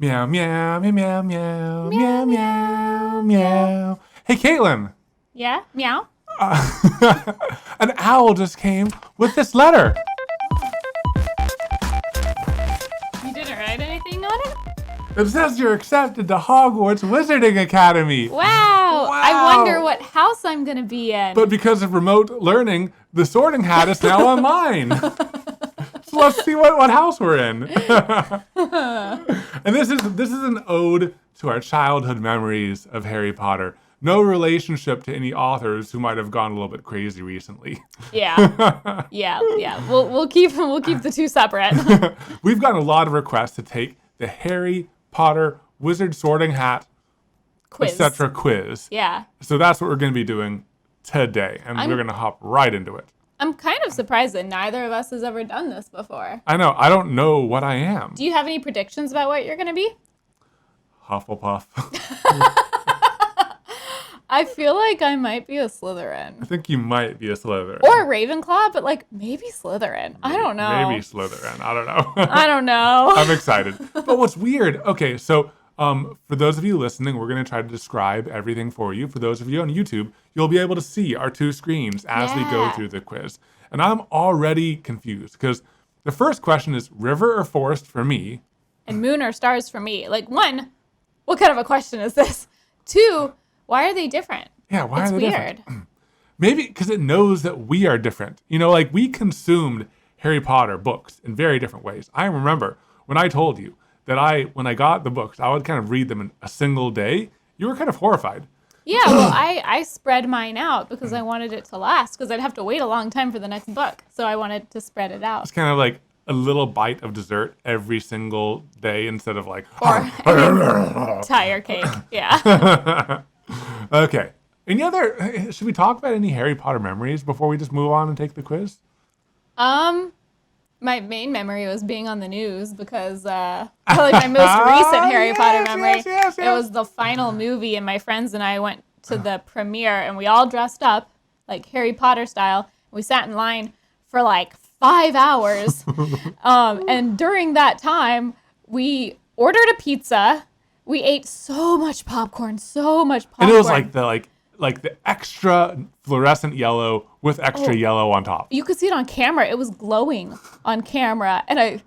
Meow, meow, meow, meow, meow, meow, meow, meow. Hey, Katelyn. Yeah? Meow? An owl just came with this letter. You didn't write anything on it? It says you're accepted to Hogwarts Wizarding Academy. Wow. I wonder what house I'm going to be in. But because of remote learning, the Sorting Hat is now online. So let's see what house we're in. And this is an ode to our childhood memories of Harry Potter. No relationship to any authors who might have gone a little bit crazy recently. Yeah. We'll keep the two separate. We've gotten a lot of requests to take the Harry Potter Wizard Sorting Hat, Quiz. etc. quiz. Yeah. So that's what we're going to be doing today, and we're going to hop right into it. I'm kind of surprised that neither of us has ever done this before. I know. I don't know what I am. Do you have any predictions about what you're going to be? Hufflepuff. I feel like I might be a Slytherin. I think you might be a Slytherin. Or a Ravenclaw, but maybe Slytherin. I don't know. Maybe Slytherin. I don't know. I don't know. I'm excited. But what's weird, okay, so for those of you listening, we're going to try to describe everything for you. For those of you on YouTube, you'll be able to see our two screens as we go through the quiz. And I'm already confused because the first question is river or forest for me. And moon or stars for me. One, what kind of a question is this? Two, why are they different? Yeah, why are they weird. different? Maybe because it knows that we are different. We consumed Harry Potter books in very different ways. I remember when I told you that when I got the books, I would kind of read them in a single day. You were kind of horrified. Yeah, well, I spread mine out because I wanted it to last because I'd have to wait a long time for the next book. So I wanted to spread it out. It's kind of like a little bite of dessert every single day instead of or entire cake. Yeah. Okay. Should we talk about any Harry Potter memories before we just move on and take the quiz? My main memory was being on the news because probably my most recent Harry Potter memory. Yes. It was the final movie, and my friends and I went to the premiere, and we all dressed up like Harry Potter style. We sat in line for 5 hours, and during that time, we ordered a pizza. We ate so much popcorn. And it was like the extra fluorescent yellow with extra yellow on top. You could see it on camera. It was glowing on camera. And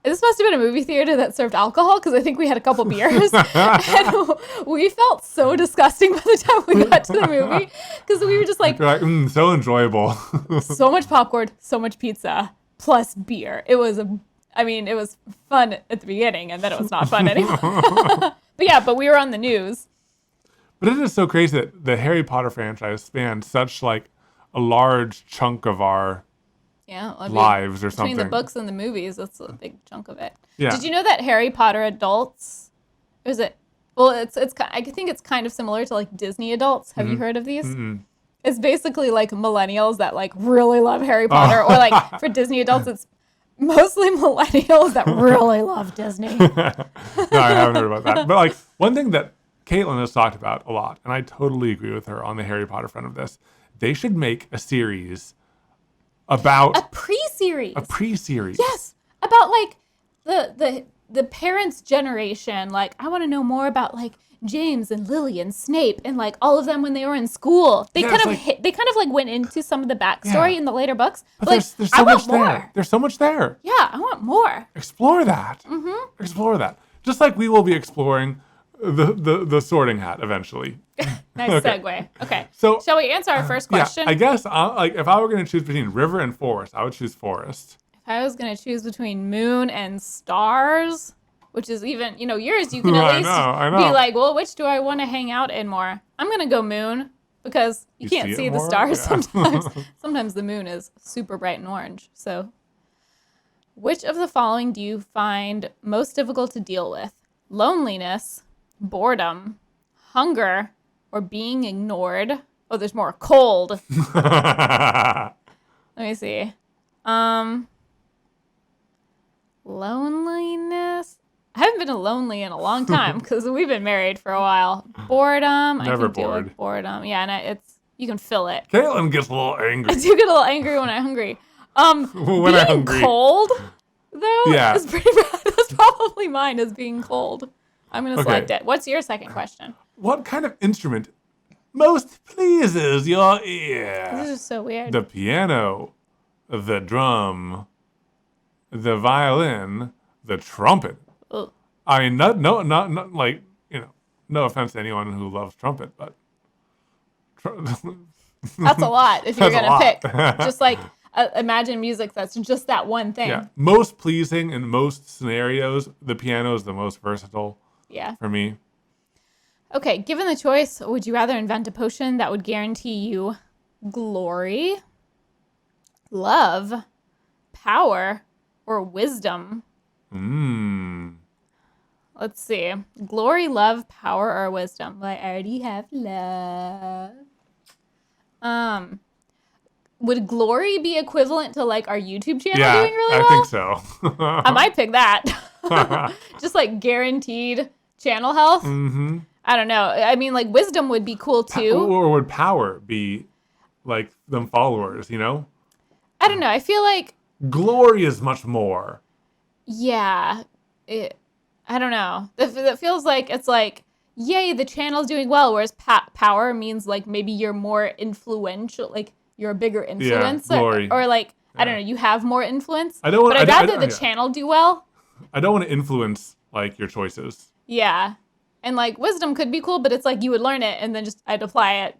this must have been a movie theater that served alcohol because I think we had a couple beers. And we felt so disgusting by the time we got to the movie because we were just You're so enjoyable. so much popcorn, so much pizza, plus beer. It was fun at the beginning and then it was not fun anymore. But we were on the news. But it is so crazy that the Harry Potter franchise spanned such a large chunk of our lives or something. Between the books and the movies, that's a big chunk of it. Yeah. Did you know that Harry Potter adults, I think it's kind of similar to Disney adults. Have you heard of these? Mm-hmm. It's basically millennials that really love Harry Potter, or for Disney adults, it's mostly millennials that really love Disney. No, I haven't heard about that. But one thing that Katelyn has talked about a lot, and I totally agree with her on the Harry Potter front of this. They should make a series about a pre-series. Yes, about the parents' generation. I want to know more about James and Lily and Snape and all of them when they were in school. They kind of went into some of the backstory in the later books. But there's so much there. There's so much there. Yeah, I want more. Explore that. Mm-hmm. Explore that. Just like we will be exploring the Sorting Hat eventually. Nice segue. Okay. So shall we answer our first question? Yeah, I guess if I were going to choose between river and forest, I would choose forest. If I was going to choose between moon and stars, which is even, yours, you can at least be well, which do I want to hang out in more? I'm going to go moon because you can't see the stars sometimes. Sometimes the moon is super bright and orange. So which of the following do you find most difficult to deal with? Loneliness, boredom, hunger, or being ignored? Oh, there's more. Cold. Let me see. Loneliness. I haven't been lonely in a long time because we've been married for a while. Boredom. Never I can deal with boredom. Yeah, and you can feel it. Katelyn gets a little angry. I do get a little angry when I'm hungry. When I'm hungry. Cold. though, is pretty bad. That's probably mine as being cold. I'm going to select it. What's your second question? What kind of instrument most pleases your ear? This is just so weird. The piano, the drum, the violin, the trumpet. Ugh. I mean, not like, no offense to anyone who loves trumpet, but that's a lot if you're going to pick. Just like imagine music that's just that one thing. Yeah. Most pleasing in most scenarios, the piano is the most versatile. Yeah. For me. Okay, given the choice, would you rather invent a potion that would guarantee you glory, love, power, or wisdom? Let's see. Glory, love, power, or wisdom. Well, I already have love. Would glory be equivalent to like our YouTube channel doing really well? I think so. I might pick that. Just like guaranteed channel health. Mm-hmm. I don't know. I mean, like wisdom would be cool too. Or would power be like them followers, I don't know. I feel like glory is much more. Yeah. I don't know. It feels like it's like, yay, the channel's doing well, whereas power means like maybe you're more influential, like you're a bigger influence, or like I don't know, you have more influence. I'd rather the channel do well. I don't want to influence like your choices. Yeah, and like wisdom could be cool, but it's like you would learn it and then just I'd apply it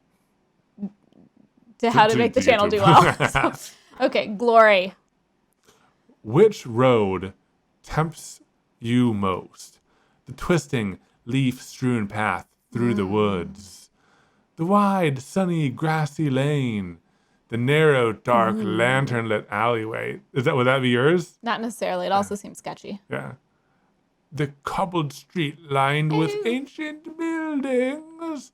to how to make the channel do well. Okay, glory. Which road tempts you most? The twisting, leaf-strewn path through the woods, the wide, sunny, grassy lane, the narrow, dark, lantern-lit alleyway. Would that be yours? Not necessarily. It also seems sketchy. Yeah. The cobbled street lined with ancient buildings.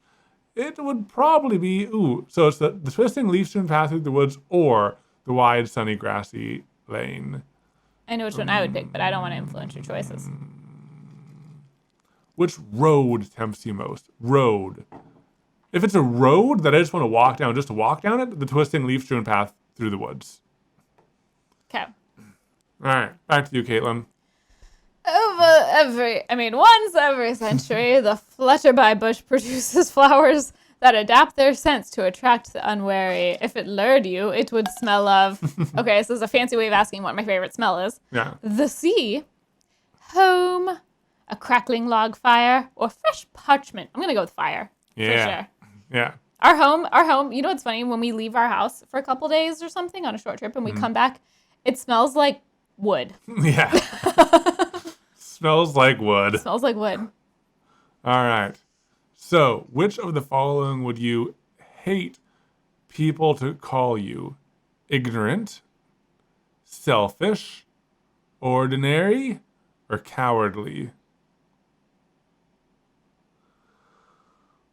It would probably be so it's the twisting, leaf-strewn path through the woods or the wide, sunny, grassy lane. I know which one I would pick, but I don't want to influence your choices. Which road tempts you most? Road. If it's a road that I just want to walk down, just to walk down it, the twisting, leaf-strewn path through the woods. Okay. All right, back to you, Katelyn. Once every century, the flutterby bush produces flowers that adapt their scents to attract the unwary. If it lured you, it would smell of... Okay, so this is a fancy way of asking what my favorite smell is. Yeah. The sea, home, a crackling log fire, or fresh parchment. I'm going to go with fire. Yeah. For sure. Yeah. Our home, you know what's funny? When we leave our house for a couple days or something on a short trip and we come back, it smells like wood. Yeah. Smells like wood. It smells like wood. All right. So, which of the following would you hate people to call you? Ignorant, selfish, ordinary, or cowardly?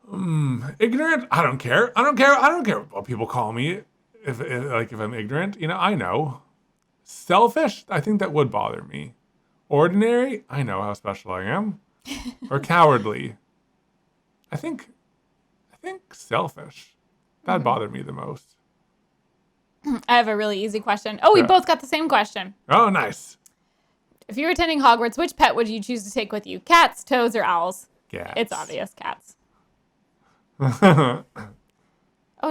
Ignorant? I don't care. I don't care what people call me if I'm ignorant. I know. Selfish? I think that would bother me. Ordinary? I know how special I am. Or cowardly? I think selfish. That'd bother me the most. I have a really easy question. Oh, we both got the same question. Oh, nice. If you were attending Hogwarts, which pet would you choose to take with you? Cats, toads, or owls? Cats. It's obvious, cats. Oh,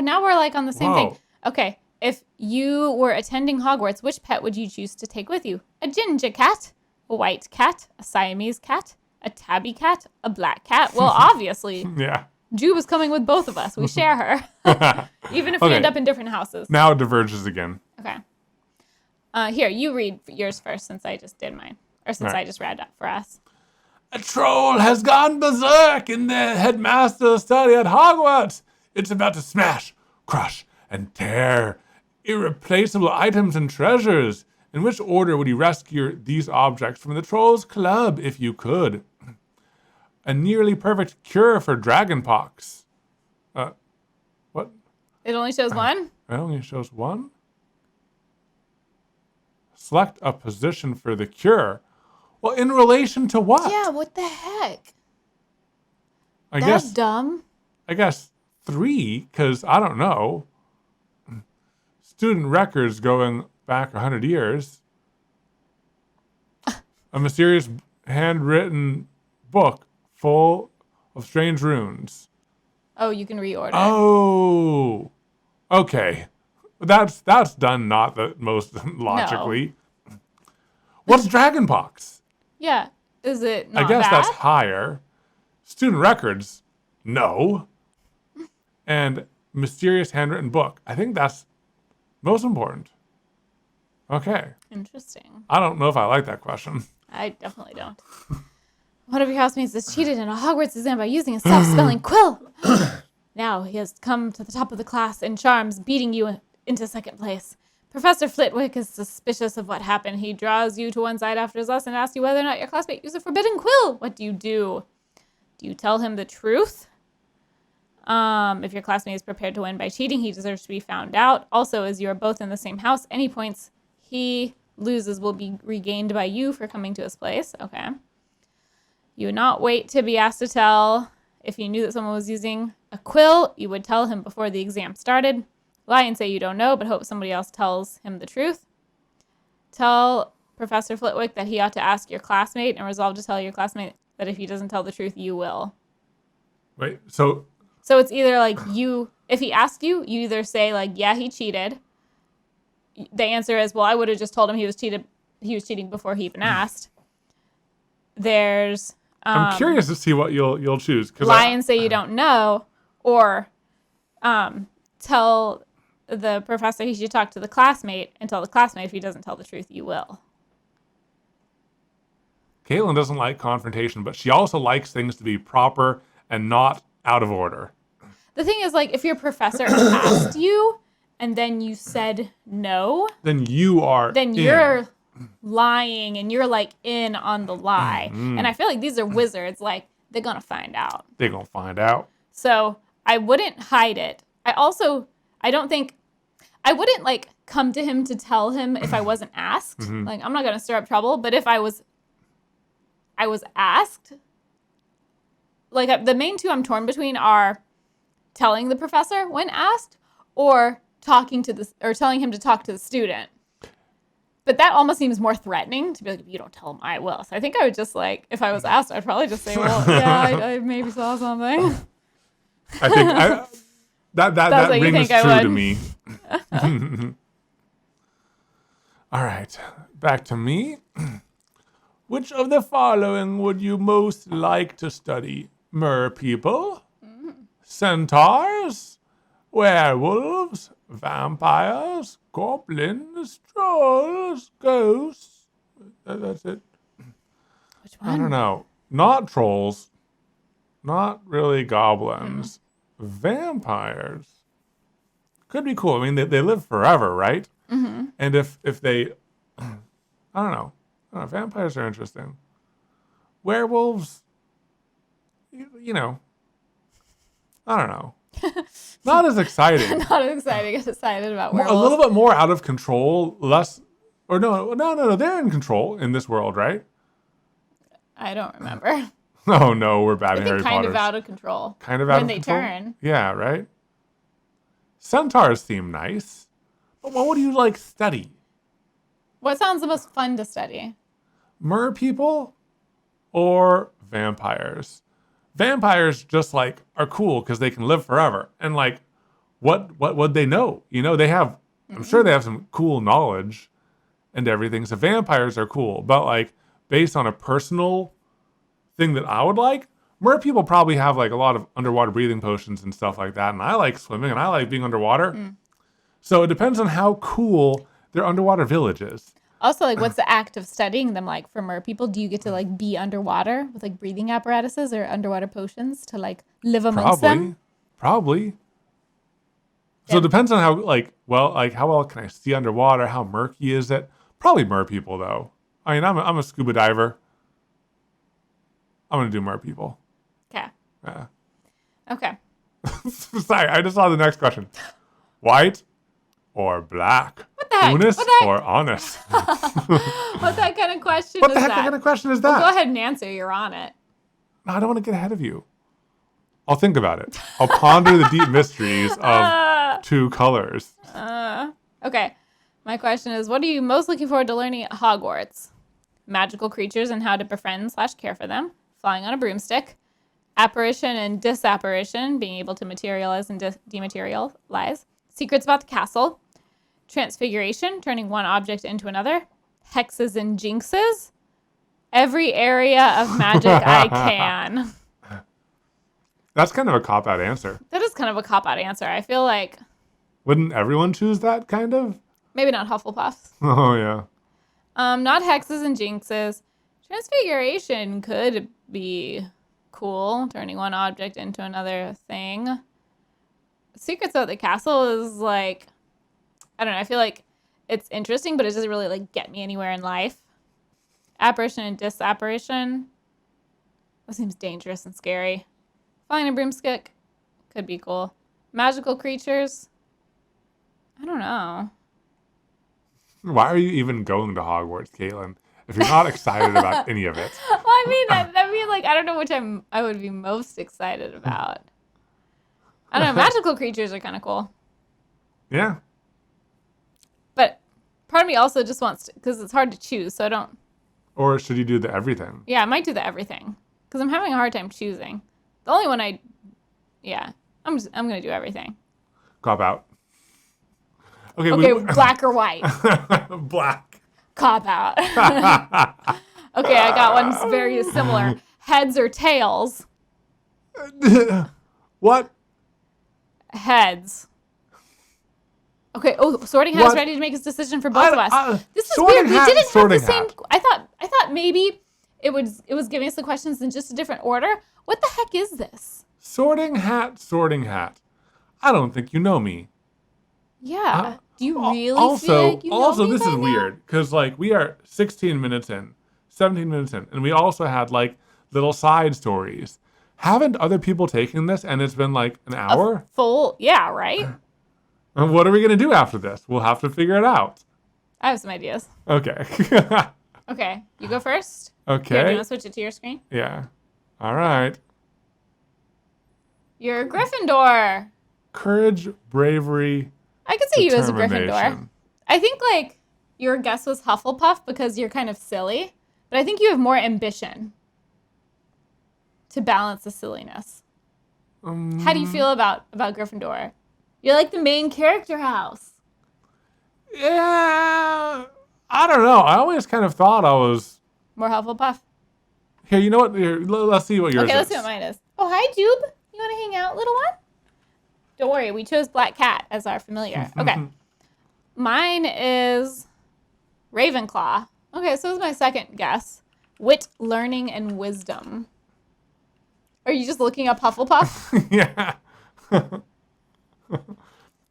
now we're like on the same thing. Okay, if you were attending Hogwarts, which pet would you choose to take with you? A ginger cat, a white cat, a Siamese cat, a tabby cat, a black cat? Well, obviously. Yeah. Ju was coming with both of us. We share her. Even if we end up in different houses. Now it diverges again. Okay. Here, you read yours first since I just did mine. Or since I just read up for us. A troll has gone berserk in the headmaster's study at Hogwarts. It's about to smash, crush, and tear irreplaceable items and treasures. In which order would you rescue these objects from the troll's club if you could? A nearly perfect cure for dragonpox. What? It only shows one? It only shows one? Select a position for the cure. Well, in relation to what? Yeah, what the heck? That's dumb. I guess 3, because I don't know. Student records going back 100 years. A mysterious handwritten book full of strange runes. Oh, you can reorder. Oh, okay. That's done not the most logically. No. What's Dragonpox? Yeah, is it not I guess bad? that's higher. Student records, no. And mysterious handwritten book. I think that's most important. Okay. Interesting. I don't know if I like that question. I definitely don't. One of your housemates has cheated in a Hogwarts exam by using a self-spelling quill. Now he has come to the top of the class in charms, beating you into second place. Professor Flitwick is suspicious of what happened. He draws you to one side after his lesson and asks you whether or not your classmate used a forbidden quill. What do? Do you tell him the truth? If your classmate is prepared to win by cheating, he deserves to be found out. Also, as you are both in the same house, any points he loses will be regained by you for coming to his place. Okay. You would not wait to be asked to tell. If you knew that someone was using a quill, you would tell him before the exam started. Lie and say you don't know, but hope somebody else tells him the truth. Tell Professor Flitwick that he ought to ask your classmate and resolve to tell your classmate that if he doesn't tell the truth, you will. Wait, so it's either like if he asked you, you either say like, yeah, he cheated. The answer is, well, I would have just told him he was cheating before he even asked. There's I'm curious to see what you'll choose. Lie and say you don't know, or tell the professor he should talk to the classmate and tell the classmate if he doesn't tell the truth, you will. Katelyn doesn't like confrontation, but she also likes things to be proper and not out of order. The thing is, like, if your professor asked you and then you said no, then you're lying and you're like in on the lie. Mm-hmm. And I feel like these are wizards, like they're gonna find out. They're gonna find out. So I wouldn't hide it. I don't think I wouldn't like come to him to tell him if I wasn't asked. Mm-hmm. Like I'm not gonna stir up trouble, but if I was asked, like the main two I'm torn between are telling the professor when asked or telling him to talk to the student. But that almost seems more threatening to be like, if you don't tell him, I will. So I think I would just like, if I was asked, I'd probably just say, well, yeah, I maybe saw something. I think that rings true to me. All right, back to me. Which of the following would you most like to study? Mer people, centaurs, werewolves, vampires, goblins, trolls, ghosts. That's it. Which one? I don't know. Not trolls. Not really goblins. Mm-hmm. Vampires. Could be cool. I mean, they live forever, right? Mm-hmm. And if they... I don't know. Vampires are interesting. Werewolves... You know. I don't know. Not as exciting. Not as exciting. I'm excited about werewolves. A little bit more out of control, less... Or no. They're in control in this world, right? I don't remember. Oh, no. We're bad in Harry Potter. Kind of out of control. Kind of out of control? When they turn. Yeah, right? Centaurs seem nice. But what would you, study? What sounds the most fun to study? Mer people or vampires? Vampires just are cool because they can live forever. And what would they know? They have, mm-hmm. I'm sure they have some cool knowledge and everything. So vampires are cool. But based on a personal thing that I would like, mer people probably have a lot of underwater breathing potions and stuff like that. And I like swimming and I like being underwater. Mm. So it depends on how cool their underwater village is. Also, what's the act of studying them like for mer people? Do you get to be underwater with breathing apparatuses or underwater potions to live amongst them? Probably. So it depends on how how well can I see underwater? How murky is it? Probably mer people though. I mean, I'm a scuba diver. I'm gonna do mer people. Okay. Yeah. Okay. Sorry, I just saw the next question. White or black? What the heck? Honest or honest? What that kind of question What the heck kind of question is that? Well, go ahead and answer. You're on it. No, I don't want to get ahead of you. I'll think about it. I'll ponder the deep mysteries of two colors. Okay. My question is, what are you most looking forward to learning at Hogwarts? magical creatures and how to befriend/care for them, flying on a broomstick, apparition and disapparition, being able to materialize and dematerialize, secrets about the castle, transfiguration, turning one object into another, hexes and jinxes, every area of magic I can. That's kind of a cop-out answer. That is kind of a cop-out answer. I feel like... Wouldn't everyone choose that, kind of? Maybe not Hufflepuffs. Oh, yeah. Not hexes and jinxes. Transfiguration could be cool, turning one object into another thing. Secrets of the Castle is like... I don't know, I feel like it's interesting, but it doesn't really like get me anywhere in life. Apparition and disapparition. That seems dangerous and scary. Flying a broomstick could be cool. Magical creatures. I don't know. Why are you even going to Hogwarts, Katelyn, if you're not excited about any of it? Well, I mean, I mean, like, I don't know which I would be most excited about. I don't know. Magical creatures are kind of cool. Yeah. But part of me also just wants to, because it's hard to choose, so I don't. Or should you do the everything? Yeah, I might do the everything, because I'm having a hard time choosing. The only one I'm gonna do everything. Cop out. Okay, black or white? Black. Cop out. Okay, I got one very similar. Heads or tails? What? Heads. Okay. Oh, Sorting Hat is ready to make his decision for both of us. This is weird. We didn't have the same. I thought maybe it was giving us the questions in just a different order. What the heck is this? Sorting Hat. I don't think you know me. Yeah. Do you really feel like you know Also, me this by is now? weird because like we are 16 minutes in, 17 minutes in, and we also had like little side stories. Haven't other people taken this and it's been like an hour? Yeah, right? And what are we going to do after this? We'll have to figure it out. I have some ideas. Okay. Okay, you go first. Okay. Here, do you want to switch it to your screen? Yeah. All right. You're a Gryffindor. Courage, bravery. I could see you as a Gryffindor. determination. I think like your guess was Hufflepuff because you're kind of silly, but I think you have more ambition to balance the silliness. How do you feel about Gryffindor? You're like the main character house. Yeah. I don't know. I always kind of thought I was... More Hufflepuff? Here, you know what? Here, let's see what yours is. Okay, let's see what mine is. Oh, hi, Jube. You want to hang out, little one? Don't worry, we chose Black Cat as our familiar. Okay. Mine is Ravenclaw. Okay, so this is my second guess. Wit, learning, and wisdom. Are you just looking up Hufflepuff? Yeah.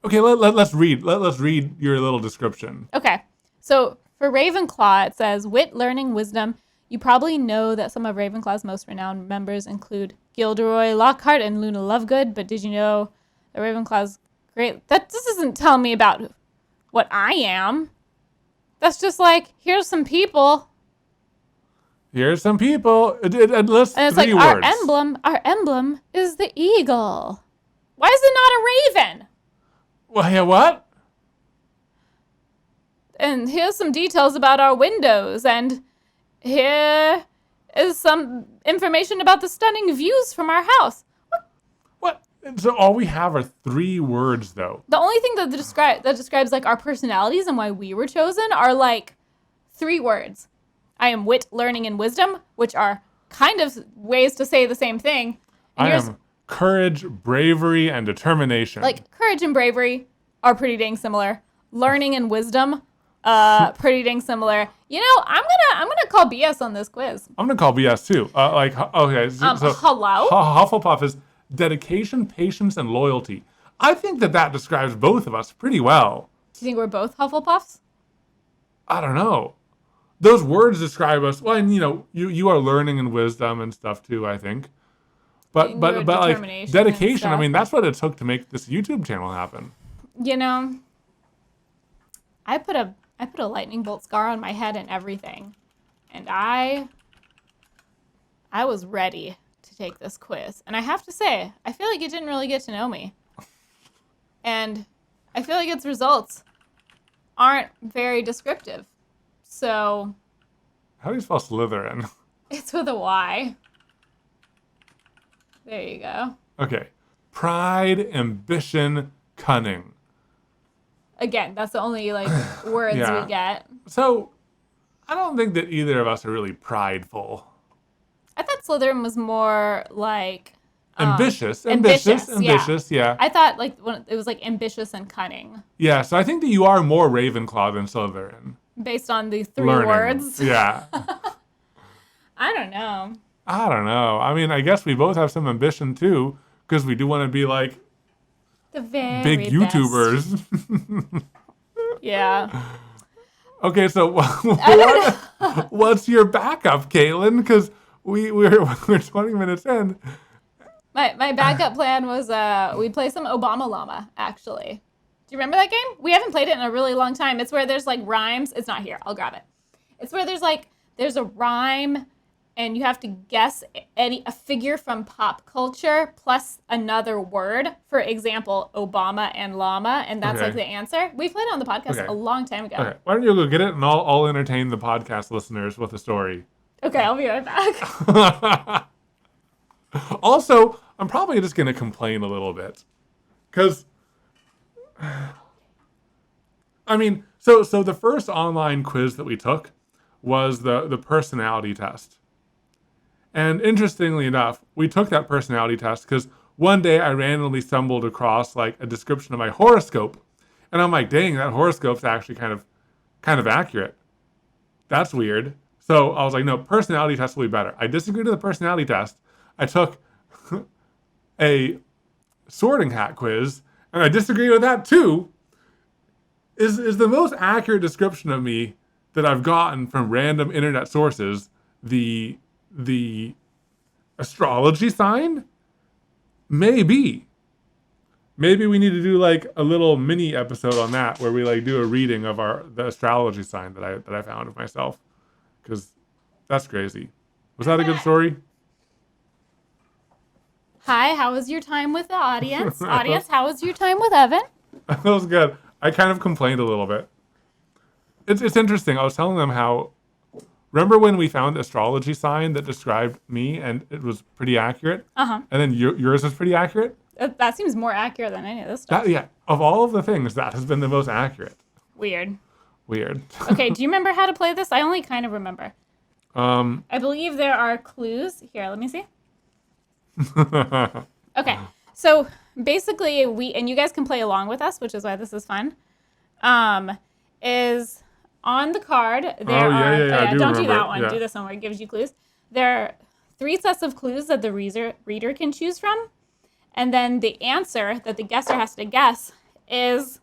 Okay, let's read. Let's read your little description. Okay. So for Ravenclaw, it says, wit, learning, wisdom. You probably know that some of Ravenclaw's most renowned members include Gilderoy Lockhart and Luna Lovegood, but did you know that Ravenclaw's great? That just doesn't tell me about what I am. That's just like, here's some people. Here's some people. It lists And it's three like, words. our emblem is the eagle. Why is it not a raven? Well, yeah, what? And here's some details about our windows, and here is some information about the stunning views from our house. What? So all we have are three words, though. The only thing that describes like our personalities and why we were chosen are like three words. I am wit, learning, and wisdom, which are kind of ways to say the same thing. And I am courage, bravery, and determination. like courage and bravery are pretty dang similar. Learning and wisdom, pretty dang similar. You know, I'm gonna call BS on this quiz. I'm gonna call BS too. Okay. So Hello? Hufflepuff is dedication, patience, and loyalty. I think that describes both of us pretty well. Do you think we're both Hufflepuffs? I don't know. Those words describe us. Well, and you know, you are learning and wisdom and stuff too, I think. But like dedication, I mean, that's what it took to make this YouTube channel happen. You know, I put a lightning bolt scar on my head and everything. And I was ready to take this quiz. And I have to say, I feel like you didn't really get to know me. And I feel like its results aren't very descriptive. So How do you spell Slytherin? It's with a Y. There you go. Okay. Pride, ambition, cunning. Again, that's the only words we get. So, I don't think that either of us are really prideful. I thought Slytherin was more like ambitious, yeah. I thought it was ambitious and cunning. Yeah, so I think that you are more Ravenclaw than Slytherin. Based on the three words. Yeah. I don't know. I mean, I guess we both have some ambition too, because we do want to be like the very big best. YouTubers. Yeah. Okay, so what's your backup, Katelyn? Because we're 20 minutes in. My backup plan was we play some Obama Llama, actually. Do you remember that game? We haven't played it in a really long time. It's where there's rhymes. It's not here. I'll grab it. It's where there's a rhyme and you have to guess a figure from pop culture plus another word. For example, Obama and llama, and that's the answer. We played it on the podcast a long time ago. Okay, why don't you go get it and I'll entertain the podcast listeners with a story. Okay, I'll be right back. Also, I'm probably just going to complain a little bit. Because, I mean, so the first online quiz that we took was the personality test. And interestingly enough, we took that personality test because one day I randomly stumbled across a description of my horoscope. And I'm like, dang, that horoscope's actually kind of accurate. That's weird. So I was like, no, personality test will be better. I disagreed with the personality test. I took a sorting hat quiz, and I disagree with that too. Is the most accurate description of me that I've gotten from random internet sources the astrology sign? Maybe we need to do a little mini episode on that where we do a reading of the astrology sign that I found of myself, because that's crazy. Was that a good story? Hi, how was your time with the audience? Audience, how was your time with Evan? That was good. I kind of complained a little bit. It's interesting. I was telling them how, remember when we found the astrology sign that described me and it was pretty accurate? Uh-huh. And then yours was pretty accurate? That seems more accurate than any of this stuff. Of all of the things, that has been the most accurate. Weird. Okay, do you remember how to play this? I only kind of remember. I believe there are clues. Here, let me see. Okay, so basically and you guys can play along with us, which is why this is fun, is on the card there don't do that one. Do this one where it gives you clues. There are 3 sets of clues that the reader can choose from, and then the answer that the guesser has to guess is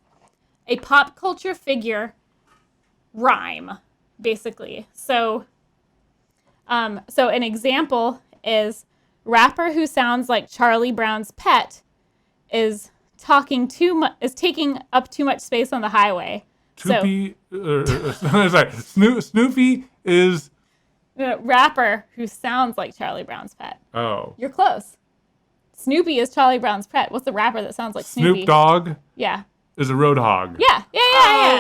a pop culture figure rhyme, basically. So an example is rapper who sounds like Charlie Brown's pet is taking up too much space on the highway. Snoopy is the rapper who sounds like Charlie Brown's pet. Oh. You're close. Snoopy is Charlie Brown's pet. What's the rapper that sounds like Snoopy? Snoop Dogg? Yeah. Is a roadhog. Yeah.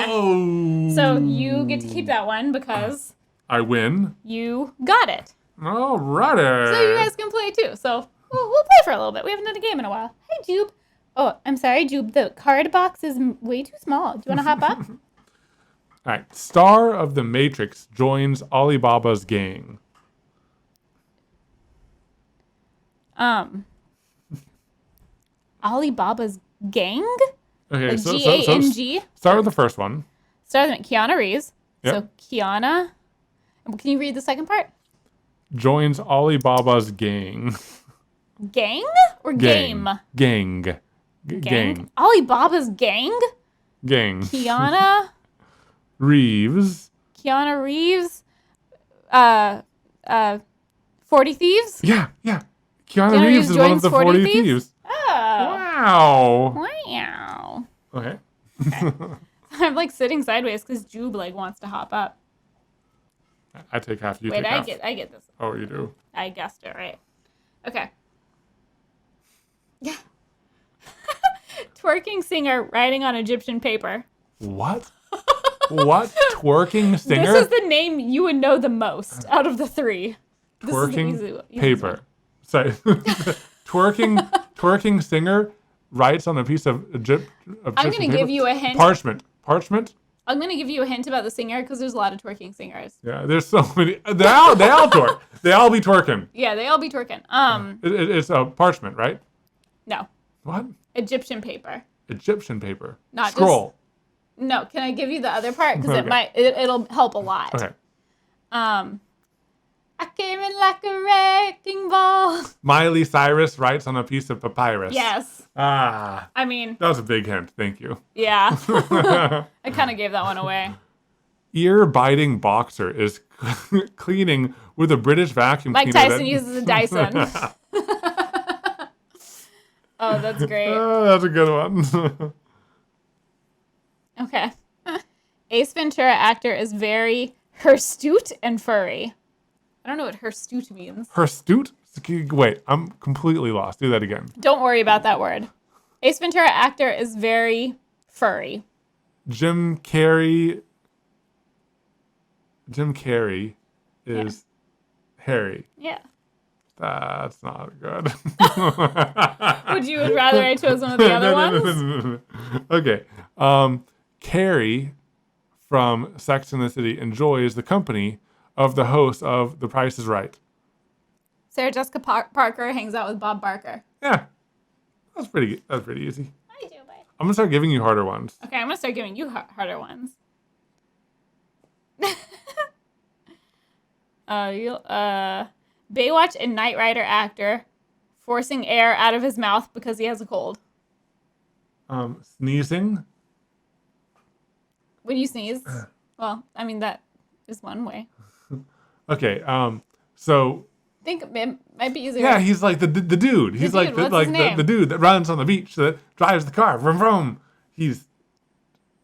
Oh. So you get to keep that one because I win. You got it. Alrighty. So you guys can play too. So we'll play for a little bit. We haven't done a game in a while. Hey, Jube. Oh, I'm sorry, Jube. The card box is way too small. Do you want to hop up? All right. Star of the Matrix joins Alibaba's gang. Alibaba's gang? Okay, so G-A-N-G? Start with the first one. Start with Keanu Reeves. Yep. So Kiana. Can you read the second part? Joins Alibaba's gang. Gang or game? Gang. Alibaba's gang? Gang. Keanu Reeves. 40 Thieves? Yeah. Keanu Reeves is one of the 40 Thieves. Oh. Wow. Okay. I'm sitting sideways because Jube wants to hop up. I take half. You Wait, take half. I get this. Oh, you do. I guessed it right. Okay. Twerking singer writing on Egyptian paper. What? What? Twerking singer? This is the name you would know the most out of the three. Twerking paper. Sorry. Twerking singer writes on a piece of Egyptian I'm going to give you a hint. Parchment. I'm going to give you a hint about the singer because there's a lot of twerking singers. Yeah, there's so many. They all twerk. They all be twerking. Yeah, they all be twerking. It's a parchment, right? No. What? Egyptian paper. Not scroll. No, can I give you the other part? Because it'll help a lot. Okay. I came in like a wrecking ball. Miley Cyrus writes on a piece of papyrus. Yes. I mean. That was a big hint. Thank you. Yeah. I kind of gave that one away. Ear-biting boxer is cleaning with a British vacuum cleaner. Mike Tyson uses a Dyson. Oh, that's great. That's a good one. Okay. Ace Ventura actor is very hirsute and furry. I don't know what hirsute means. Hirsute? Wait, I'm completely lost. Do that again. Don't worry about that word. Ace Ventura actor is very furry. Jim Carrey is hairy. Yeah. That's not good. Would you have rather I chose one of the other ones? Okay. Carrie from Sex and the City enjoys the company of the host of The Price is Right. Sarah Jessica Parker hangs out with Bob Barker. Yeah. That's pretty easy. I do, but... I'm going to start giving you harder ones. Okay, I'm going to start giving you harder ones. Baywatch and Knight Rider actor forcing air out of his mouth because he has a cold. Sneezing. When you sneeze. Well, I mean, that is one way. Okay, so... I think it might be easier. Yeah, he's like the dude. He's like the dude that runs on the beach, that drives the car. Vroom, vroom. He's...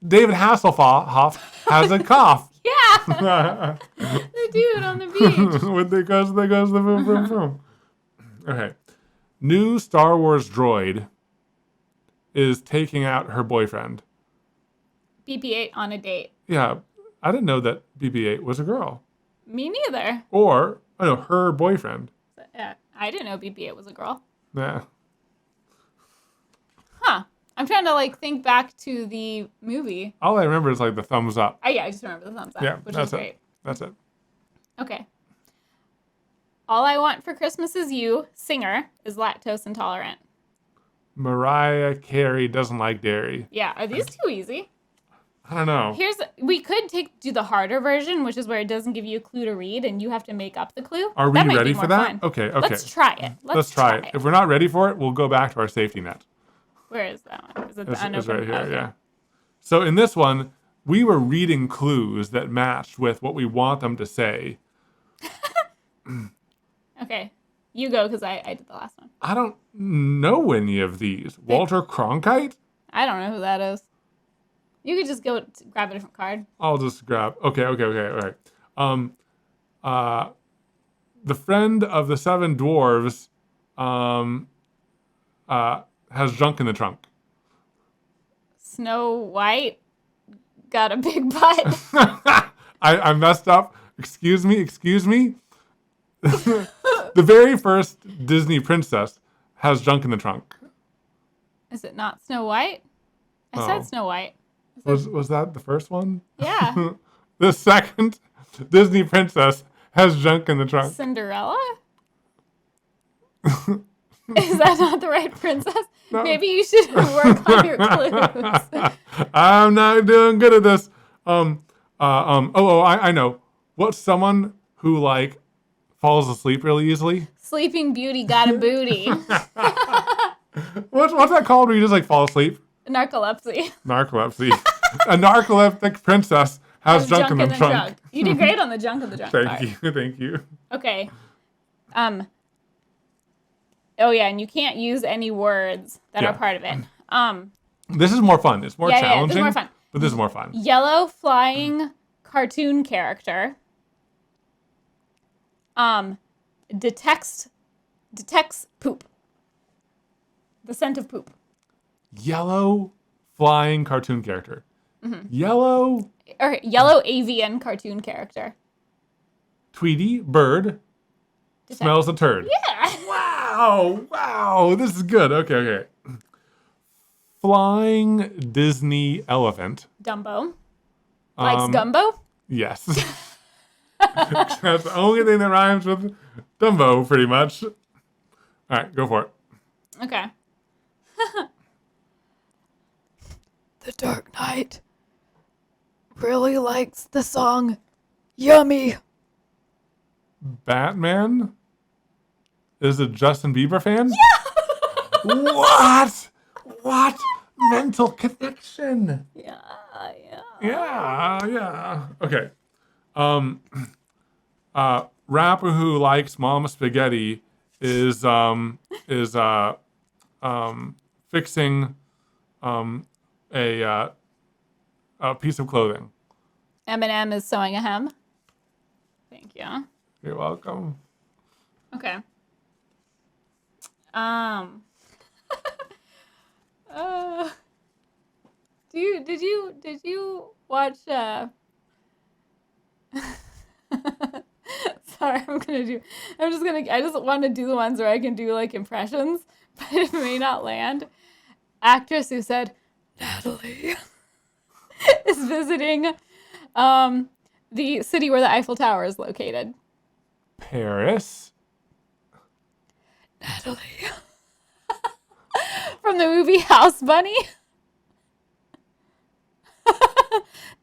David Hasselhoff has a cough. Yeah! The dude on the beach. When they goes the vroom, vroom, vroom. Okay. New Star Wars droid is taking out her boyfriend. BB-8 on a date. Yeah, I didn't know that BB-8 was a girl. Me neither. Or, her boyfriend. Yeah, I didn't know BB-8 was a girl. Yeah. Huh. I'm trying to think back to the movie. All I remember is the thumbs up. Oh yeah, I just remember the thumbs up, which is great. That's it. Okay. All I Want for Christmas Is You, singer, is lactose intolerant. Mariah Carey doesn't like dairy. Yeah, are these too easy? I don't know. We could do the harder version, which is where it doesn't give you a clue to read and you have to make up the clue. Are we ready for that? Fun. Okay. Let's try it. Let's try it. If we're not ready for it, we'll go back to our safety net. Where is that one? Is it the unopened? It's right here, okay. Yeah. So in this one, we were reading clues that matched with what we want them to say. Okay. You go, because I did the last one. I don't know any of these. Walter Cronkite? I don't know who that is. You could just go grab a different card. I'll just grab... Okay, all right. The friend of the seven dwarves has junk in the trunk. Snow White got a big butt. I messed up. Excuse me. The very first Disney princess has junk in the trunk. Is it not Snow White? I said Snow White. Was that the first one? Yeah. The second Disney princess has junk in the trunk. Cinderella? Is that not the right princess? No. Maybe you should work on your clues. I'm not doing good at this. I know. What's someone who falls asleep really easily? Sleeping Beauty got a booty. What's that called where you just fall asleep? Narcolepsy. A narcoleptic princess has junk in the trunk. You did great on the junk in the trunk. Thank you. Okay. Oh yeah, and you can't use any words that are part of it. This is more fun. It's more challenging. Yeah, this is more fun. But this is more fun. Yellow flying cartoon character. Detects poop. The scent of poop. Yellow flying cartoon character. Mm-hmm. Yellow or yellow avian cartoon character. Tweety bird smells a turd. Yeah. Wow. This is good. Okay. Flying Disney elephant. Dumbo. Likes gumbo? Yes. That's the only thing that rhymes with Dumbo, pretty much. All right, go for it. Okay. The Dark Knight really likes the song Yummy. Batman is a Justin Bieber fan? Yeah! What? Mental connection. Yeah. Okay. Rapper who likes Mama Spaghetti is fixing a piece of clothing. Eminem is sewing a hem. Thank you. You're welcome. Okay. Did you watch Sorry, I just want to do the ones where I can do like impressions, but it may not land. Actress who said Natalie is visiting the city where the Eiffel Tower is located. Paris. Natalie. From the movie House Bunny.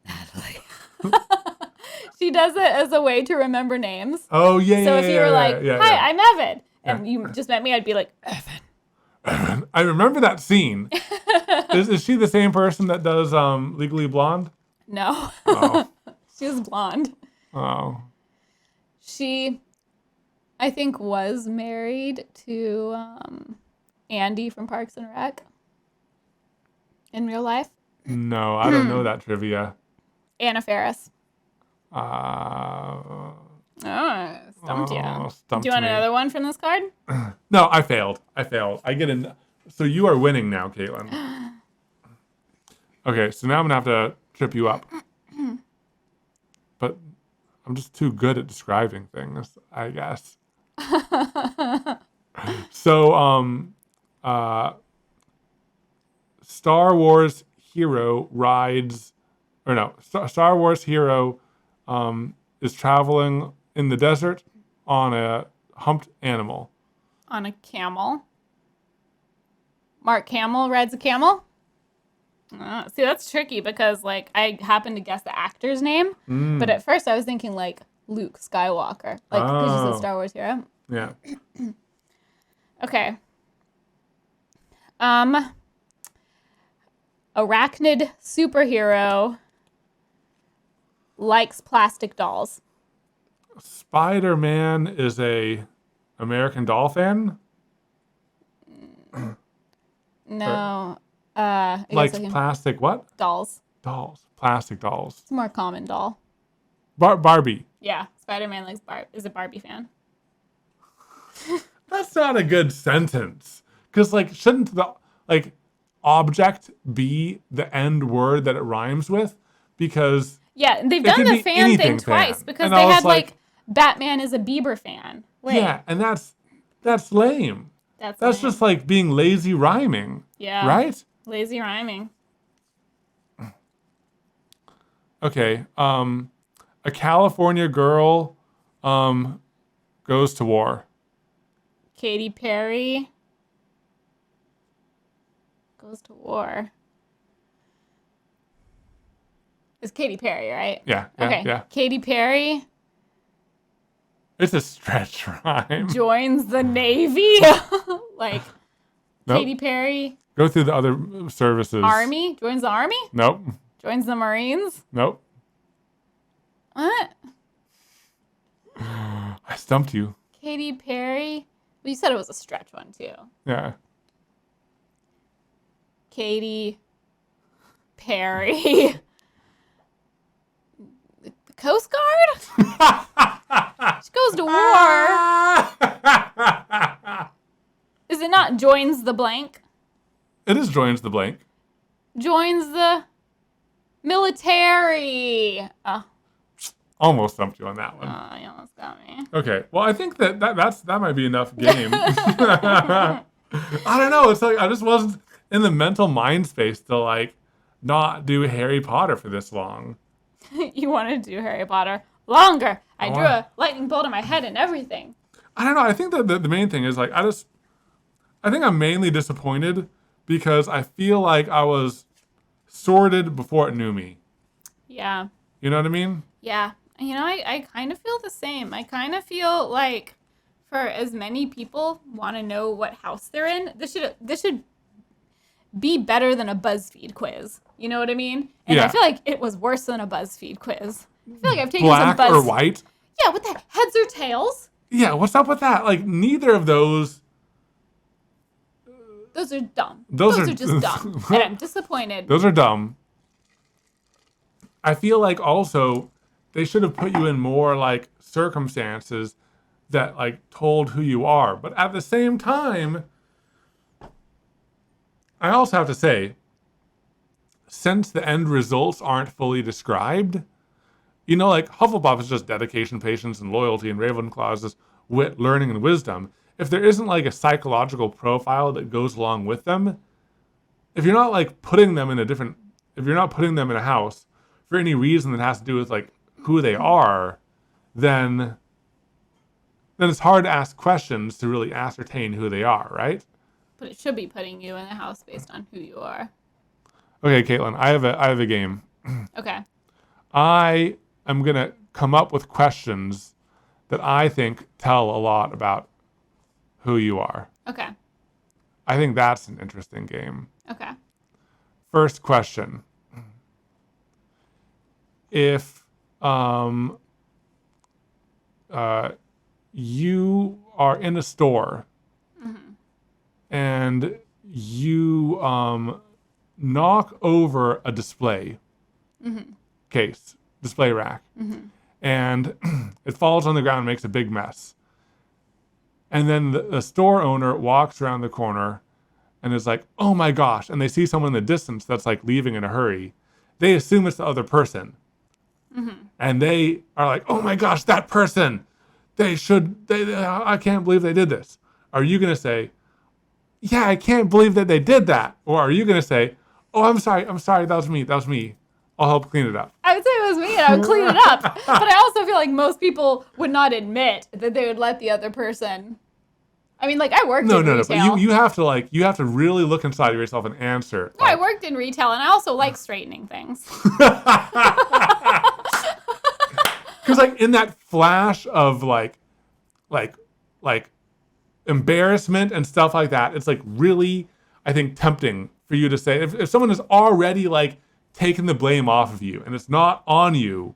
Natalie. She does it as a way to remember names. Oh, yeah. So if you were like, hi, I'm Evan, and Yeah. you just met me, I'd be like, Evan. I remember that scene. Is she the same person that does Legally Blonde? No. Oh. She was blonde. Oh. She, I think, was married to Andy from Parks and Rec in real life. No, I don't know that trivia. Anna Faris. Oh, Stumped you. Stumped Do you want me. another one from this card? No, I failed. I get in. So you are winning now, Katelyn. Okay, so now I'm going to have to trip you up. But I'm just too good at describing things, I guess. So, Star Wars hero Star Wars hero is traveling in the desert on a humped animal. On a camel. Mark Hamill rides a camel? See, that's tricky because, like, I happened to guess the actor's name, but at first I was thinking, like, Luke Skywalker. Like, because you said Star Wars hero. Yeah. Okay. Arachnid superhero likes plastic dolls. Spider-Man is a American Doll fan? No. Likes plastic what? Dolls. Dolls. Plastic dolls. It's a more common doll. Barbie. Yeah. Spider-Man is a Barbie fan. That's not a good sentence. Because, like, shouldn't the, like, object be the end word that it rhymes with? Because... Yeah, they've done the fan thing twice because they had, like, Batman is a Bieber fan. Wait. Yeah, and that's lame. That's lame. just like being lazy rhyming. Yeah. Right? Lazy rhyming. Okay. A California girl goes to war. Katy Perry goes to war. It's Katy Perry, right? Yeah. Okay. Yeah. Katy Perry It's a stretch rhyme. joins the Navy. Like, Nope. Katy Perry. Go through the other services. Army? Joins the Army? Nope. Joins the Marines? Nope. What? I stumped you. Katy Perry? Well, you said it was a stretch one, too. Yeah. Katy Perry. The Coast Guard? She goes to war. Is it not joins the blank? It is joins the blank. Joins the Military. Oh. Almost stumped you on that one. Oh, you almost got me. Okay. Well, I think that might be enough game. I don't know. It's like I just wasn't in the mental mind space to like not do Harry Potter for this long. You want to do Harry Potter longer. I drew a lightning bolt in my head and everything. I don't know. I think that the main thing is like I think I'm mainly disappointed because I feel like I was sorted before it knew me. Yeah. You know what I mean? Yeah. You know, I kind of feel the same. I kind of feel like for as many people want to know what house they're in, this should be better than a BuzzFeed quiz. You know what I mean? And I feel like it was worse than a BuzzFeed quiz. I feel like I've taken Black some or white? Yeah, what the heads or tails? Yeah, what's up with that? Like neither of those. Those are dumb. Those are just dumb. And I'm disappointed. Those are dumb. I feel like also they should have put you in more like circumstances that like told who you are. But at the same time, I also have to say, since the end results aren't fully described, you know, like Hufflepuff is just dedication, patience, and loyalty, and Ravenclaw is just wit, learning, and wisdom. If there isn't like a psychological profile that goes along with them, if you're not like putting them in a house for any reason that has to do with like who they are, then it's hard to ask questions to really ascertain who they are, right? But it should be putting you in a house based on who you are. Okay, Katelyn, I have a game. Okay. I am gonna come up with questions that I think tell a lot about who you are. Okay. I think that's an interesting game. Okay. First question. If you are in a store and you knock over a display case, display rack, and it falls on the ground and makes a big mess. And then the store owner walks around the corner and is like, oh my gosh, and they see someone in the distance that's like leaving in a hurry. They assume it's the other person. And they are like, oh my gosh, that person, I can't believe they did this. Are you going to say, yeah, I can't believe that they did that? Or are you going to say, oh, I'm sorry, that was me. I'll help clean it up. I would say it was me and I would clean it up. But I also feel like most people would not admit that they would let the other person. I mean, like I worked in retail. But you have to really look inside of yourself and answer. No, I worked in retail and I also like straightening things. Because like in that flash of like embarrassment and stuff like that, it's like really, I think, tempting for you to say, if someone has already like taken the blame off of you and it's not on you,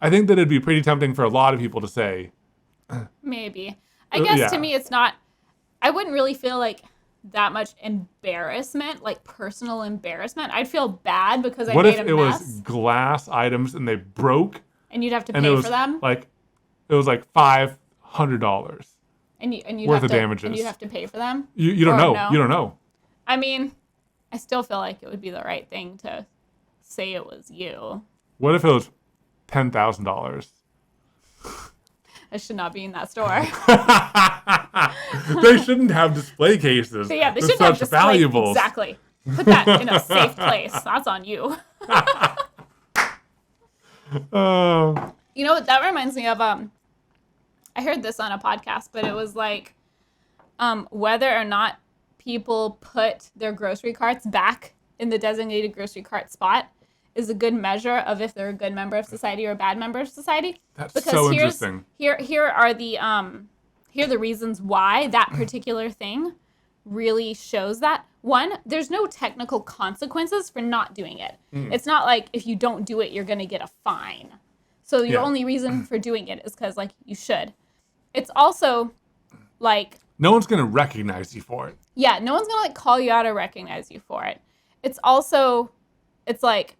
I think that it'd be pretty tempting for a lot of people to say. Maybe. I guess to me it's not, I wouldn't really feel like that much embarrassment, like personal embarrassment. I'd feel bad because I made a mess. What if it was glass items and they broke? And you'd have to pay for them? Like, it was like $500 and you'd worth have of damages. And you'd have to pay for them? You don't know. No? You don't know. I mean, I still feel like it would be the right thing to say it was you. What if it was $10,000? I should not be in that store. They shouldn't have display cases. So yeah, they shouldn't have display valuables. Exactly. Put that in a safe place. That's on you. You know what? That reminds me of I heard this on a podcast, but it was like whether or not people put their grocery carts back in the designated grocery cart spot is a good measure of if they're a good member of society or a bad member of society. That's because so interesting. Here are the reasons why that particular thing really shows that. One, there's no technical consequences for not doing it. It's not like if you don't do it, you're going to get a fine. So your only reason for doing it is because like you should. It's also like no one's going to recognize you for it. Yeah, no one's going to like call you out or recognize you for it. It's also, it's like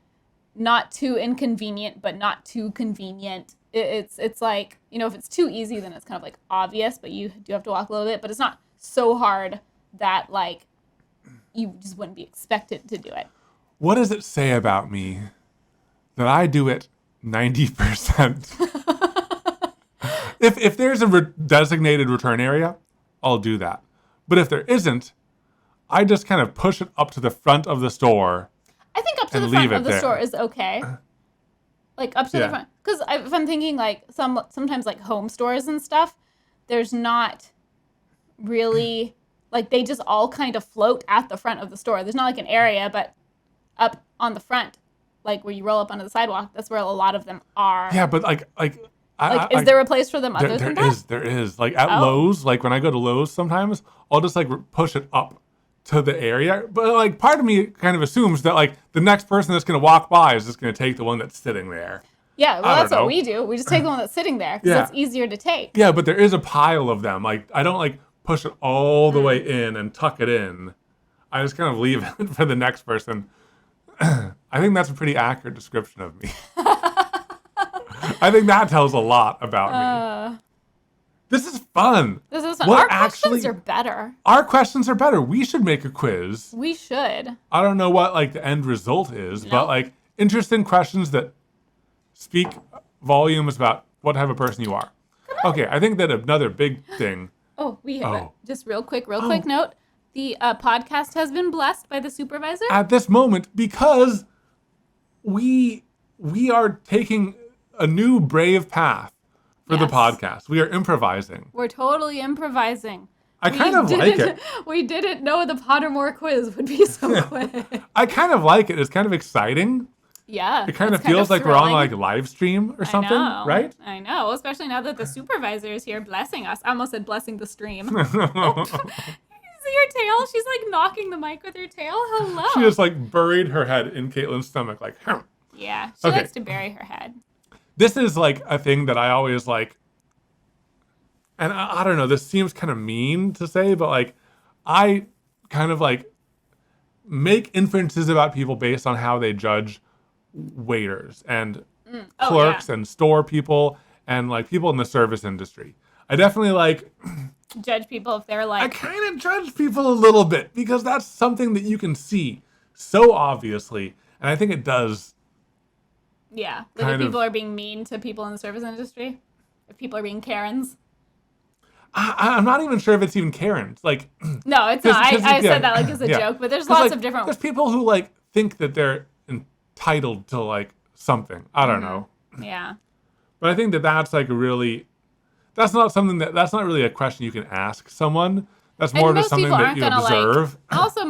not too inconvenient, but not too convenient. It's like, you know, if it's too easy, then it's kind of like obvious, but you do have to walk a little bit, but it's not so hard that like you just wouldn't be expected to do it. What does it say about me that I do it 90%. If there's a designated return area, I'll do that. But if there isn't, I just kind of push it up to the front of the store. I think up to the front of the store is okay. Like up to the front. Because if I'm thinking like sometimes like home stores and stuff, there's not really, like they just all kind of float at the front of the store. There's not like an area, but up on the front, like where you roll up onto the sidewalk, that's where a lot of them are. Yeah, but is there a place for them other than that? There is. Like at Lowe's, like when I go to Lowe's sometimes, I'll just like push it up to the area. But like part of me kind of assumes that like the next person that's going to walk by is just going to take the one that's sitting there. Yeah, well, that's what we do. We just take the one that's sitting there because it's easier to take. Yeah, but there is a pile of them. Like I don't like push it all the way in and tuck it in. I just kind of leave it for the next person. I think that's a pretty accurate description of me. I think that tells a lot about me. This is fun. This is fun. Our questions are better. Our questions are better. We should make a quiz. We should. I don't know what like the end result is, but like interesting questions that speak volumes about what type of person you are. Okay, I think that another big thing. Oh, we have it. Just real quick note. The podcast has been blessed by the supervisor. At this moment, because we are taking a new brave path for the podcast. We are improvising. We're totally improvising. I kind of like it. We didn't know the Pottermore quiz would be so quick. I kind of like it. It's kind of exciting. Yeah. It kind of feels like we're on like a live stream or something, right? I know, especially now that the supervisor is here blessing us. I almost said blessing the stream. See her tail? She's like knocking the mic with her tail. Hello. She just like buried her head in Katelyn's stomach like, Yeah, she likes to bury her head. This is like a thing that I always like, and I don't know, this seems kind of mean to say, but like I kind of like make inferences about people based on how they judge waiters and clerks and store people and like people in the service industry. I definitely like judge people if they're like... I kind of judge people a little bit because that's something that you can see so obviously, and I think it does. Yeah, like if people are being mean to people in the service industry, if people are being Karens. I'm not even sure if it's even Karens. Like, no, it's not. I said that like as a joke, but there's lots of different. There's people who like think that they're entitled to like something. I don't know. Yeah. But I think that that's like really, that's not not really a question you can ask someone. That's more just something that you observe. Like, also,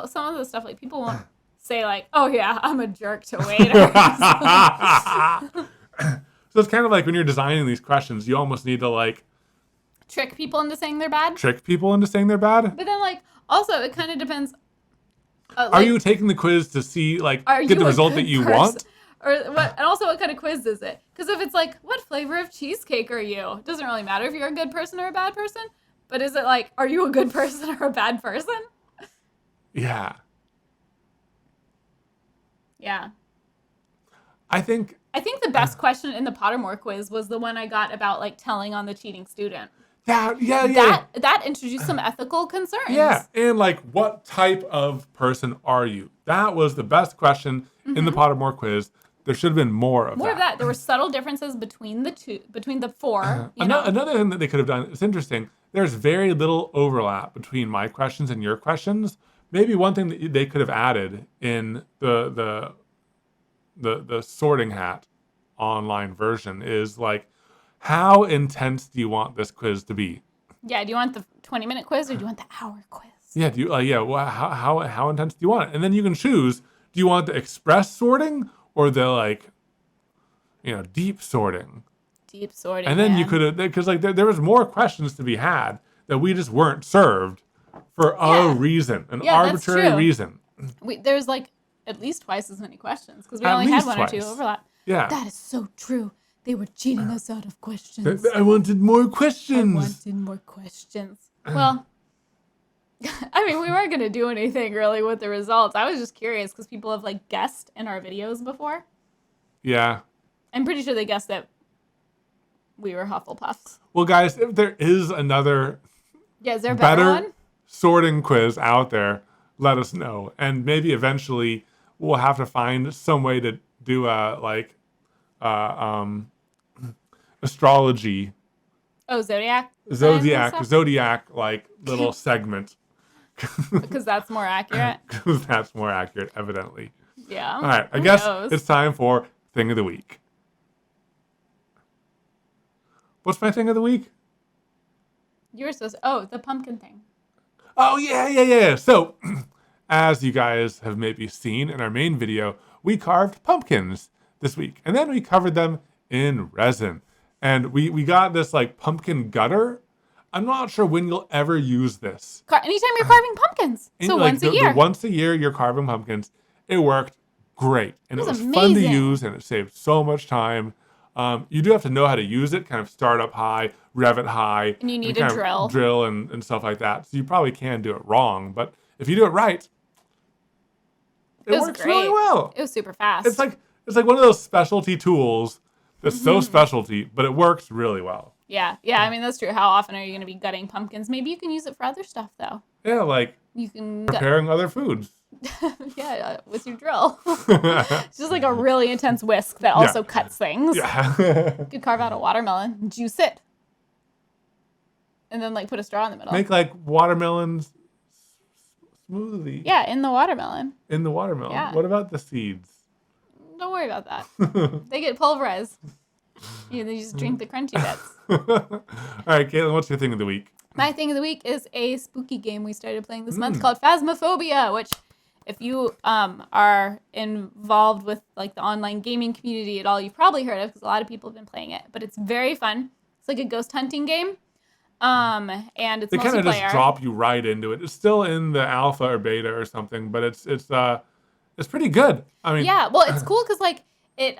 some of the stuff like people won't say like, "Oh yeah, I'm a jerk to waiters." So it's kind of like when you're designing these questions, you almost need to like trick people into saying they're bad. But then like also it kind of depends. Are you taking the quiz to see like get the result that you want? Or what? And also, what kind of quiz is it? Because if it's like, what flavor of cheesecake are you? It doesn't really matter if you're a good person or a bad person. But is it like, are you a good person or a bad person? Yeah. Yeah. I think the best question in the Pottermore quiz was the one I got about like telling on the cheating student. Yeah. That introduced some ethical concerns. Yeah, and like, what type of person are you? That was the best question in the Pottermore quiz. There should have been more of that. There were subtle differences between the four. Another thing that they could have done, it's interesting, there's very little overlap between my questions and your questions. Maybe one thing that they could have added in the Sorting Hat online version is like, how intense do you want this quiz to be? Yeah, do you want the 20-minute quiz or do you want the hour quiz? Yeah, do you well, how intense do you want it? And then you can choose, do you want the express sorting or the like, deep sorting? Deep sorting. And then you could have, because like there was more questions to be had that we just weren't served for a reason, an arbitrary reason. There's like at least twice as many questions because we only had one or two overlap. Yeah. That is so true. They were cheating us out of questions. I wanted more questions. Well, I mean, we weren't going to do anything really with the results. I was just curious because people have like guessed in our videos before. Yeah. I'm pretty sure they guessed that we were Hufflepuffs. Well, guys, if there is another is there a better one? Sorting quiz out there, let us know. And maybe eventually we'll have to find some way to do astrology. Oh, Zodiac like little segment. Because that's more accurate. Because that's more accurate, evidently. Yeah. All right, I Who guess knows? it's time for Thing of the Week. What's my Thing of the Week? You were supposed to, oh, the pumpkin thing. Oh, yeah. So, as you guys have maybe seen in our main video, we carved pumpkins this week. And then we covered them in resin. And we got this like pumpkin gutter. I'm not sure when you'll ever use this. Anytime you're carving pumpkins. So like once a year. Once a year you're carving pumpkins. It worked great. And it was amazing. Fun to use and it saved so much time. You do have to know how to use it, kind of start up high, rev it high. And you need a drill. Drill and stuff like that. So you probably can do it wrong. But if you do it right, it works great. really well. It was super fast. It's like one of those specialty tools that's so specialty, but it works really well. Yeah, I mean, that's true. How often are you going to be gutting pumpkins? Maybe you can use it for other stuff, though. Yeah, like you can preparing other foods. Yeah, with your drill. It's just like a really intense whisk that also cuts things. Yeah. You could carve out a watermelon, juice it, and then like put a straw in the middle. Make like watermelon smoothie. Yeah, in the watermelon. In the watermelon. Yeah. What about the seeds? Don't worry about that. They get pulverized. You just drink the crunchy bits. All right, Katelyn, what's your Thing of the Week? My Thing of the Week is a spooky game we started playing this month called Phasmophobia, which if you are involved with like the online gaming community at all, you've probably heard of because a lot of people have been playing it. But it's very fun. It's like a ghost hunting game. And it's they multiplayer. kind of just drop you right into it. It's still in the alpha or beta or something, but it's pretty good. I mean, yeah, well, it's cool because like it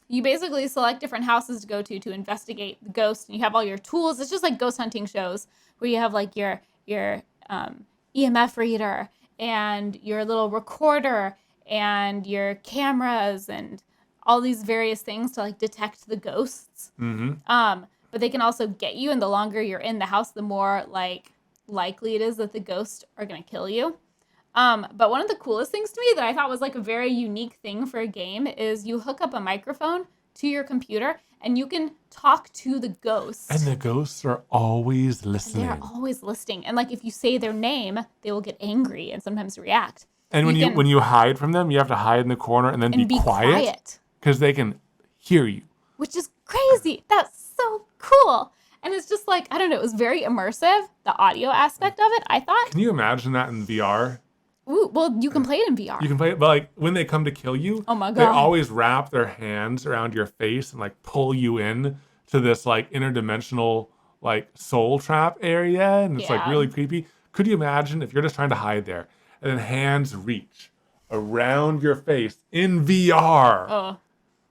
you basically select different houses to go to investigate the ghost, and you have all your tools. It's just like ghost hunting shows where you have like your EMF reader and your little recorder and your cameras and all these various things to like detect the ghosts. But they can also get you, and the longer you're in the house, the more like likely it is that the ghosts are gonna kill you. But one of the coolest things to me that I thought was like a very unique thing for a game is you hook up a microphone to your computer and you can talk to the ghosts. And the ghosts are always listening. They're always listening. And like if you say their name, they will get angry and sometimes react. And when you hide from them, you have to hide in the corner and then be quiet. Because they can hear you. Which is crazy. That's so cool. And it's just like, I don't know, it was very immersive, the audio aspect of it, I thought. Can you imagine that in VR? Ooh, well, you can play it in VR. You can play it, but like when they come to kill you, oh my God, they always wrap their hands around your face and like pull you in to this like interdimensional like soul trap area, and it's like really creepy. Could you imagine if you're just trying to hide there and then hands reach around your face in VR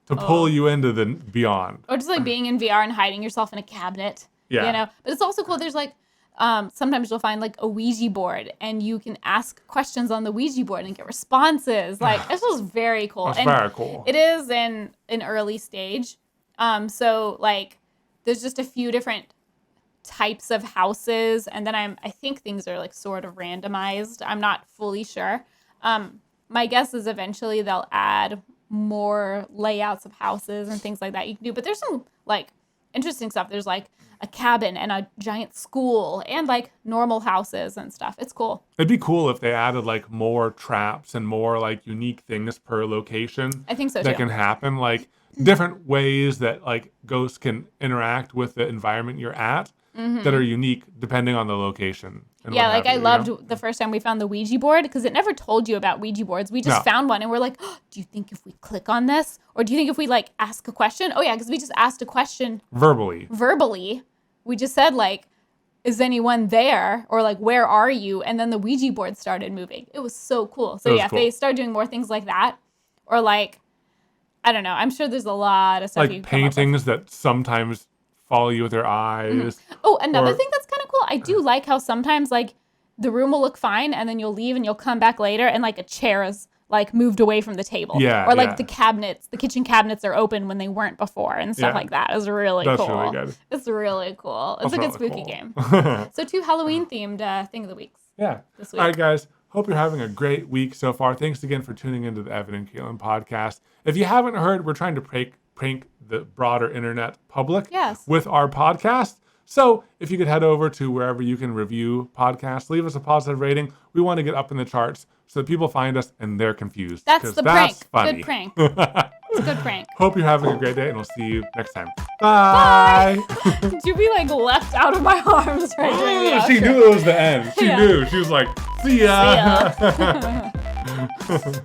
to pull you into the beyond? Or just like being in VR and hiding yourself in a cabinet. Yeah. You know? But it's also cool. There's like sometimes you'll find like a Ouija board and you can ask questions on the Ouija board and get responses. Like this was very cool. That's very cool. It is in an early stage. So like there's just a few different types of houses, and then I think things are like sort of randomized. I'm not fully sure. My guess is eventually they'll add more layouts of houses and things like that you can do. But there's some like interesting stuff. There's like a cabin and a giant school and like normal houses and stuff. It's cool. It'd be cool if they added like more traps and more like unique things per location. I think so that too. can happen, like different ways that like ghosts can interact with the environment you're at that are unique depending on the location. Yeah, like I loved the first time we found the Ouija board because it never told you about Ouija boards. We just found one and we're like, oh, do you think if we click on this? Or do you think if we like ask a question? Oh yeah, because we just asked a question. Verbally. We just said like, is anyone there? Or like, where are you? And then the Ouija board started moving. It was so cool. So yeah, cool. If they start doing more things like that, or like, I don't know. I'm sure there's a lot of stuff like you can paintings that sometimes follow you with their eyes. Oh, another thing that's kind of cool. I do like how sometimes like the room will look fine and then you'll leave and you'll come back later and like a chair is like moved away from the table. Yeah. Or like the kitchen cabinets are open when they weren't before and stuff like that. It's really cool. That's really good. It's really cool. It's a good spooky game. So 2 Halloween themed thing of the weeks. Yeah. This week. All right, guys. Hope you're having a great week so far. Thanks again for tuning into the Evan and Katelyn podcast. If you haven't heard, we're trying to prank the broader internet public with our podcast. So if you could head over to wherever you can review podcasts, leave us a positive rating. We want to get up in the charts so that people find us and they're confused. That's the prank. Funny. Good prank. It's a good prank. Hope you're having a great day, and we'll see you next time. Bye. Did you be like left out of my arms right during the outro? She knew it was the end. She knew. She was like, see ya. See ya.